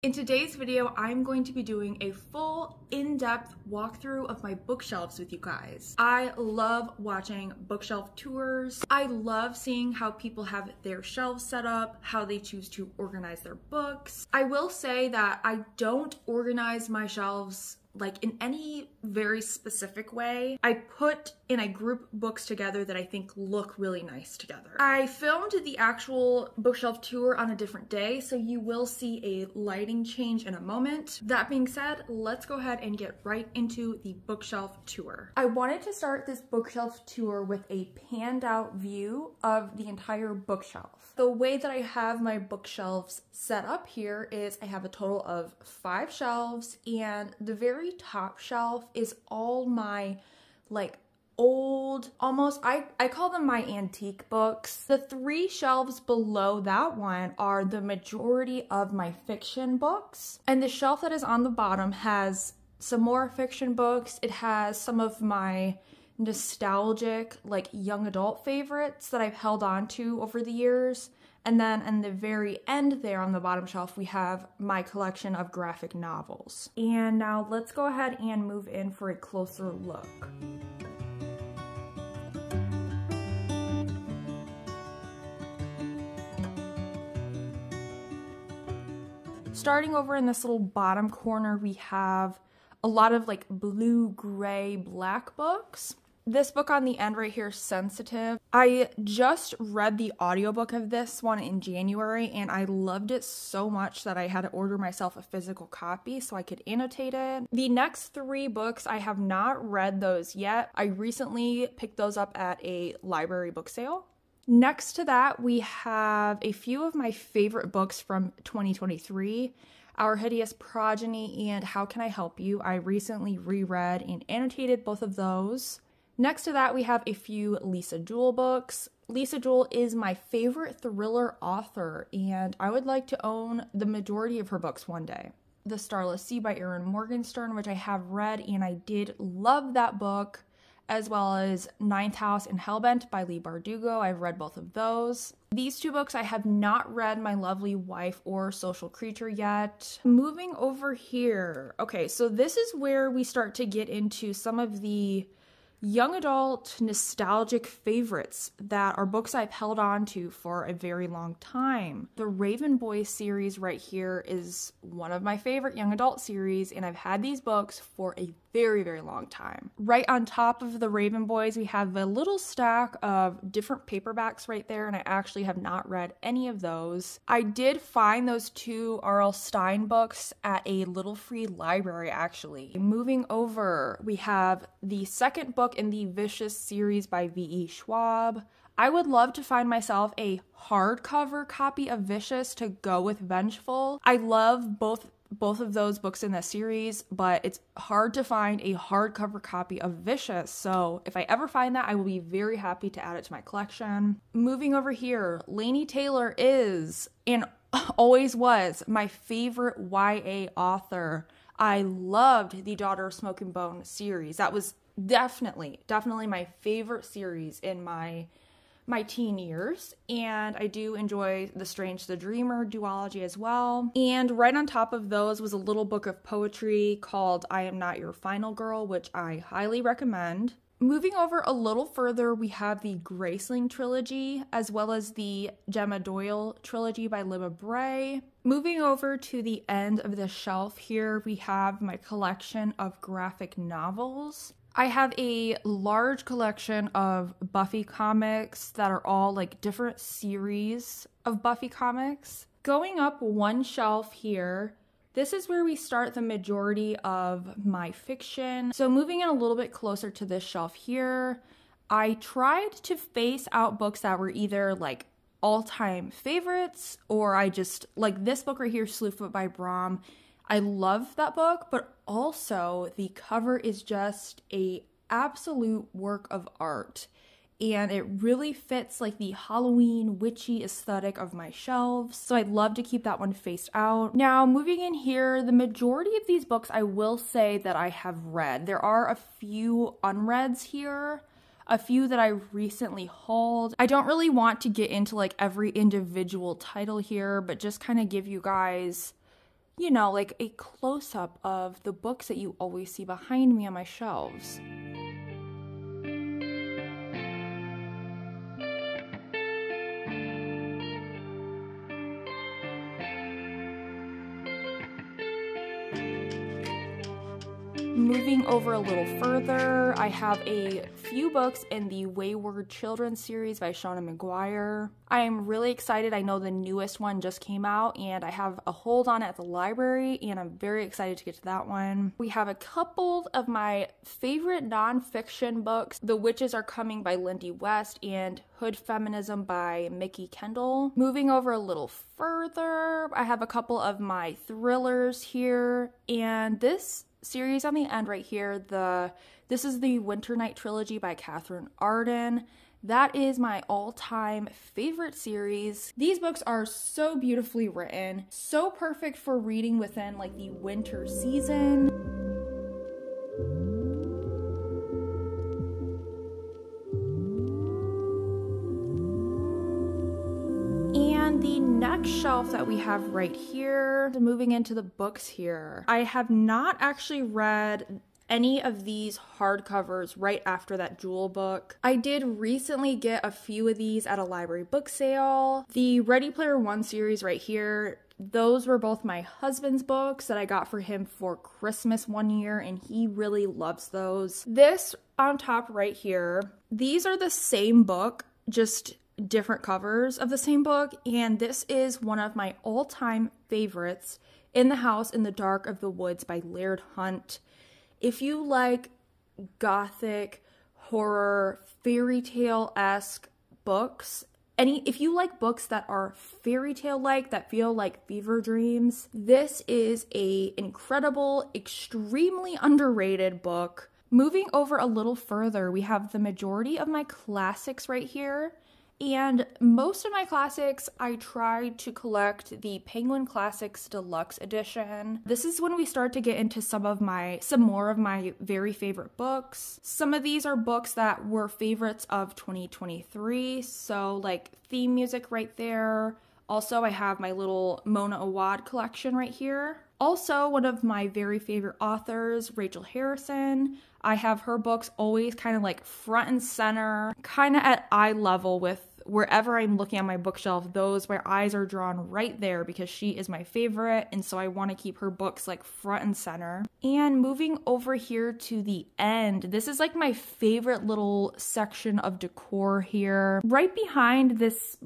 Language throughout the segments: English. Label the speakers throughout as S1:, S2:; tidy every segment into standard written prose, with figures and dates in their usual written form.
S1: In today's video, I'm going to be doing a full in-depth walkthrough of my bookshelves with you guys. I love watching bookshelf tours. I love seeing how people have their shelves set up, how they choose to organize their books. I will say that I don't organize my shelves like in any very specific way. I put and I group books together that I think look really nice together. I filmed the actual bookshelf tour on a different day, so you will see a lighting change in a moment. That being said, let's go ahead and get right into the bookshelf tour. I wanted to start this bookshelf tour with a panned out view of the entire bookshelf. The way that I have my bookshelves set up here is I have a total of 5 shelves, and the very top shelf is all my like old, almost, I call them my antique books. The 3 shelves below that one are the majority of my fiction books, and the shelf that is on the bottom has some more fiction books. It has some of my nostalgic like young adult favorites that I've held on to over the years. And then in the very end there on the bottom shelf, we have my collection of graphic novels. And now let's go ahead and move in for a closer look. Starting over in this little bottom corner, we have a lot of like blue, gray, black books. This book on the end right here, Sensitive. I just read the audiobook of this one in January, and I loved it so much that I had to order myself a physical copy so I could annotate it. The next 3 books, I have not read those yet. I recently picked those up at a library book sale. Next to that, we have a few of my favorite books from 2023. Our Hideous Progeny and How Can I Help You? I recently reread and annotated both of those. Next to that, we have a few Lisa Jewell books. Lisa Jewell is my favorite thriller author, and I would like to own the majority of her books one day. The Starless Sea by Erin Morgenstern, which I have read, and I did love that book, as well as Ninth House and Hellbent by Leigh Bardugo. I've read both of those. These 2 books I have not read, My Lovely Wife or Social Creature, yet. Moving over here. Okay, so this is where we start to get into some of the young adult nostalgic favorites that are books I've held on to for a very long time. The Raven Boys series right here is one of my favorite young adult series, and I've had these books for a very, very long time. Right on top of the Raven Boys, we have a little stack of different paperbacks right there, and I actually have not read any of those. I did find those 2 R.L. Stine books at a little free library, actually. Moving over, we have the second book in the Vicious series by V.E. Schwab. I would love to find myself a hardcover copy of Vicious to go with Vengeful. I love both of those books in the series, but it's hard to find a hardcover copy of Vicious, so if I ever find that, I will be very happy to add it to my collection. Moving over here, Laini Taylor is, and always was, my favorite YA author. I loved the Daughter of Smoke and Bone series. That was definitely my favorite series in my teen years, and I do enjoy The Strange the Dreamer duology as well. And right on top of those was a little book of poetry called I Am Not Your Final Girl, which I highly recommend. Moving over a little further, we have the Graceling trilogy, as well as the Gemma Doyle trilogy by Libba Bray. Moving over to the end of the shelf here, we have my collection of graphic novels. I have a large collection of Buffy comics that are all like different series of Buffy comics. Going up one shelf here, this is where we start the majority of my fiction. So moving in a little bit closer to this shelf here, I tried to face out books that were either like all-time favorites, or I just, like this book right here, Slewfoot by Brom. I love that book, but also the cover is just a absolute work of art, and it really fits like the Halloween witchy aesthetic of my shelves, so I'd love to keep that one faced out. Now moving in here, the majority of these books I will say that I have read. There are a few unreads here, a few that I recently hauled. I don't really want to get into like every individual title here, but just kind of give you guys you know, like a close-up of the books that you always see behind me on my shelves. Moving over a little further, I have a few books in the Wayward Children series by 𝚆𝙾𝙽𝙽𝙴𝙲𝚃 McGuire. I am really excited. I know the newest one just came out and I have a hold on it at the library and I'm very excited to get to that one. We have a couple of my favorite nonfiction books. The Witches Are Coming by Lindy West and Hood Feminism by Mickey Kendall. Moving over a little further, I have a couple of my thrillers here, and this series on the end right here, this is the Winter Night Trilogy by Catherine Arden. That is my all-time favorite series. These books are so beautifully written, so perfect for reading within like the winter season. And the next shelf that we have right here, moving into the books here, I have not actually read any of these hardcovers right after that Jewel book. I did recently get a few of these at a library book sale. The Ready Player One series right here, those were both my husband's books that I got for him for Christmas one year, and he really loves those. This on top right here, these are the same book, just different covers of the same book, and this is one of my all-time favorites, In the House in the Dark of the Woods by Laird Hunt. If you like gothic, horror, fairy tale-esque books, if you like books that are fairy tale-like, that feel like fever dreams, this is a incredible, extremely underrated book. Moving over a little further, we have the majority of my classics right here. And most of my classics, I tried to collect the Penguin Classics Deluxe Edition. This is when we start to get into some more of my very favorite books. Some of these are books that were favorites of 2023, so like theme music right there. Also, I have my little Mona Awad collection right here. Also, one of my very favorite authors, Rachel Harrison. I have her books always kind of like front and center, kind of at eye level with wherever I'm looking on my bookshelf. My eyes are drawn right there because she is my favorite, and so I want to keep her books like front and center. And moving over here to the end, this is like my favorite little section of decor here. Right behind this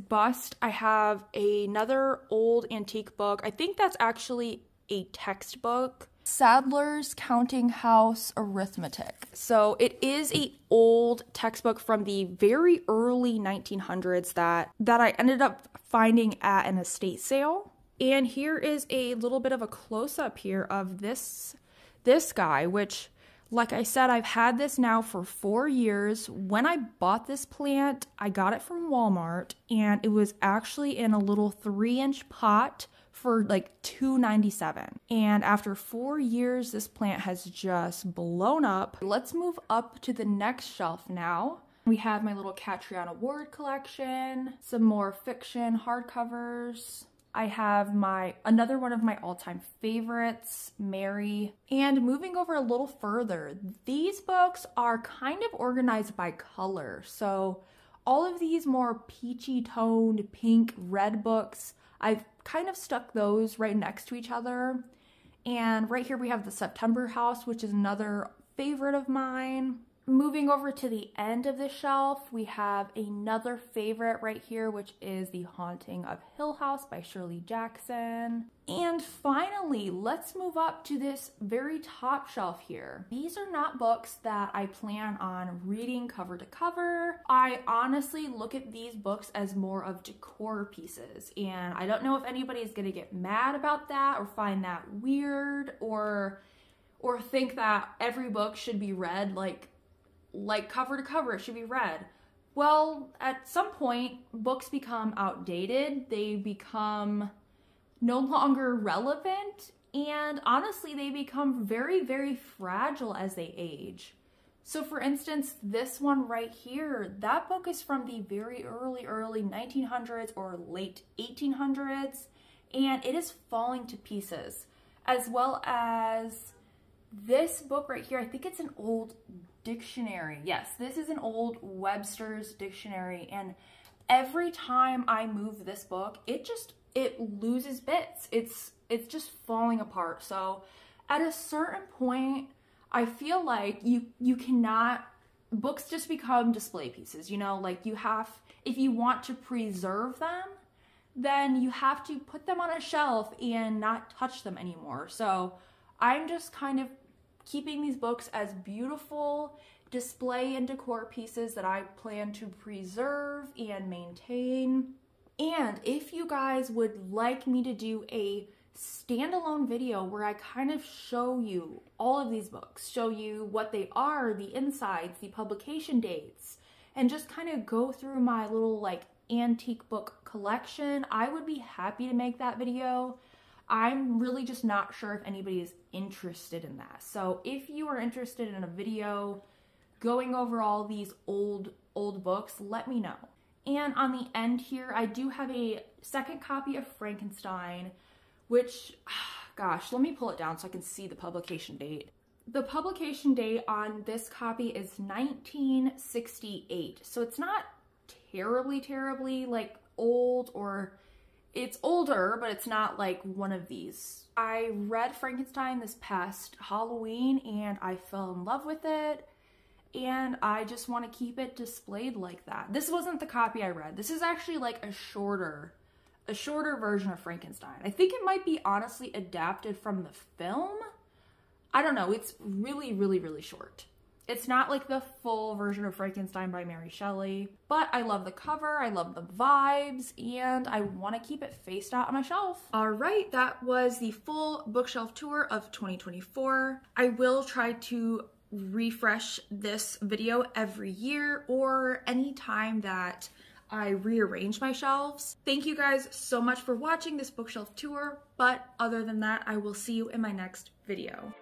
S1: bust, I have another old antique book. I think that's actually a textbook. Sadler's Counting House Arithmetic. So it is an old textbook from the very early 1900s that I ended up finding at an estate sale. And here is a little bit of a close-up here of this guy, which, like I said, I've had this now for 4 years. When I bought this plant, I got it from Walmart, and it was actually in a little 3-inch pot for like $2.97. And after 4 years, this plant has just blown up. Let's move up to the next shelf now. We have my little Catriona Ward collection, some more fiction hardcovers. I have another one of my all-time favorites, Mary. And moving over a little further, these books are kind of organized by color. So all of these more peachy toned pink red books, I've kind of stuck those right next to each other. And right here we have The September House, which is another favorite of mine. Moving over to the end of the shelf, we have another favorite right here, which is The Haunting of Hill House by Shirley Jackson. And finally, let's move up to this very top shelf here. These are not books that I plan on reading cover to cover. I honestly look at these books as more of decor pieces, and I don't know if anybody is gonna get mad about that or find that weird or think that every book should be read like cover to cover, it should be read. Well, at some point, books become outdated, they become no longer relevant, and honestly, they become very, very fragile as they age. So for instance, this one right here, that book is from the very early 1900s or late 1800s, and it is falling to pieces, as well as this book right here. I think it's an old dictionary. Yes, this is an old Webster's dictionary, and every time I move this book, it loses bits. It's just falling apart. So at a certain point, I feel like you cannot, books just become display pieces, you know, like if you want to preserve them, then you have to put them on a shelf and not touch them anymore. So I'm just kind of keeping these books as beautiful display and decor pieces that I plan to preserve and maintain. And if you guys would like me to do a standalone video where I kind of show you all of these books, show you what they are, the insides, the publication dates, and just kind of go through my little like antique book collection, I would be happy to make that video. I'm really just not sure if anybody is interested in that. So if you are interested in a video going over all these old books, let me know. And on the end here, I do have a second copy of Frankenstein, which, gosh, let me pull it down so I can see the publication date. The publication date on this copy is 1968. So it's not terribly like old, or it's older, but it's not like one of these. I read Frankenstein this past Halloween and I fell in love with it, and I just want to keep it displayed like that. This wasn't the copy I read. This is actually like a shorter version of Frankenstein. I think it might be honestly adapted from the film. I don't know. It's really short. It's not like the full version of Frankenstein by Mary Shelley, but I love the cover, I love the vibes, and I want to keep it faced out on my shelf. All right, that was the full bookshelf tour of 2024. I will try to refresh this video every year or any time that I rearrange my shelves. Thank you guys so much for watching this bookshelf tour, but other than that, I will see you in my next video.